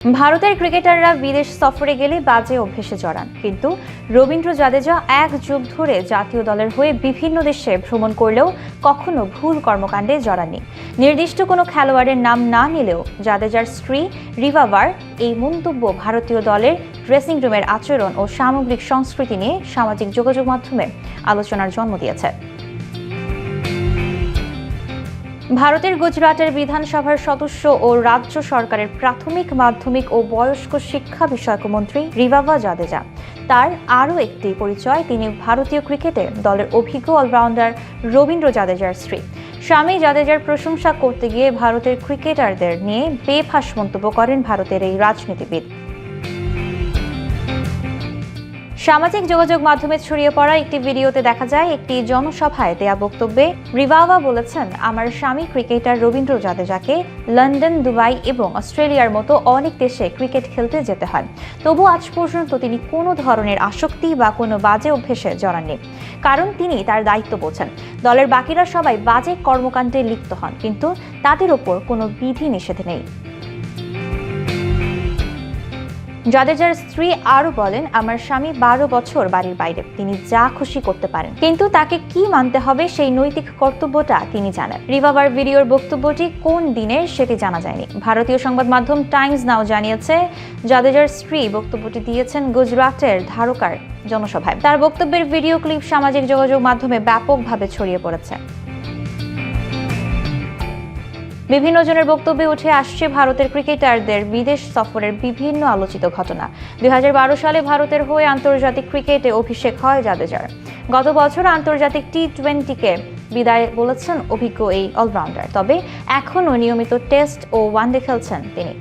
ভারতের ক্রিকেটাররা বিদেশ সফরে গেলে বাজে অভ্যেসে জড়ান, কিন্তু রবীন্দ্র জাদেজা এক যুগ ধরে জাতীয় দলের হয়ে বিভিন্ন দেশে ভ্রমণ করলেও কখনো ভুল কর্মকাণ্ডে জড়াননি। নির্দিষ্ট কোনো খেলোয়াড়ের নাম না নিলেও জাদেজার স্ত্রী রিভাবার এই মন্তব্য ভারতীয় দলের ড্রেসিং রুমের আচরণ ও সামগ্রিক সংস্কৃতি নিয়ে সামাজিক যোগাযোগ মাধ্যমে আলোচনার জন্ম দিয়েছে। ভারতের গুজরাটের বিধানসভার সদস্য ও রাজ্য সরকারের প্রাথমিক, মাধ্যমিক ও বয়স্ক শিক্ষা বিষয়ক মন্ত্রী রিভাবা জাদেজা। তার আরও একটি পরিচয়, তিনি ভারতীয় ক্রিকেটে দলের অভিজ্ঞ অলরাউন্ডার রবীন্দ্র জাদেজার স্ত্রী। স্বামী জাদেজার প্রশংসা করতে গিয়ে ভারতের ক্রিকেটারদের নিয়ে বেফাঁস মন্তব্য করেন ভারতের এই রাজনীতিবিদ। সামাজিক যোগাযোগ মাধ্যমে ছড়িয়ে পড়া একটি ভিডিওতে দেখা যায়, একটি জনসভায় দেয়া বক্তব্যে রিভাবা বলেছেন, আমার স্বামী ক্রিকেটার রবীন্দ্র জাদেজাকে লন্ডন, দুবাই এবং অস্ট্রেলিয়ার মতো অনেক দেশে ক্রিকেট খেলতে যেতে হয়, তবু আজ পর্যন্ত তিনি কোনো ধরনের আসক্তি বা কোনো বাজে অভ্যেসে জড়াননি, কারণ তিনি তার দায়িত্ব বোঝেন। দলের বাকিরা সবাই বাজে কর্মকাণ্ডে লিপ্ত হন, কিন্তু তাদের ওপর কোনো বিধি নিষেধ নেই। জাদেজার স্ত্রী আরও বলেন, আমার স্বামী 12 বছর বাড়ির বাইরে, তিনি যা খুশি করতে পারেন, কিন্তু তাকে কি মানতে হবে সেই নৈতিক কর্তব্যটা তিনি জানেন। রিভাবার ভিডিওর বক্তব্যটি কোন দিনের সেটি জানা যায়নি। ভারতীয় সংবাদ মাধ্যম টাইমস নাও জানিয়েছে, জাদেজার স্ত্রী বক্তব্যটি দিয়েছেন গুজরাটের ধারকার জনসভায়। তার বক্তব্যের ভিডিও ক্লিপ সামাজিক যোগাযোগ মাধ্যমে ব্যাপকভাবে ছড়িয়ে পড়েছে। বিভিন্ন জনের বক্তব্যে উঠে আসছে ভারতের ক্রিকেটারদের বিদেশ সফরের বিভিন্ন আলোচিত ঘটনা। 2012 সালে ভারতের হয়ে আন্তর্জাতিক ক্রিকেটে অভিষেক হয় জাদেজার। গত বছর আন্তর্জাতিক টি-20কে বিদায় বলেছেন অভিজ্ঞ এই অলরাউন্ডার, তবে এখনও নিয়মিত টেস্ট ও ওয়ানডে খেলছেন তিনি।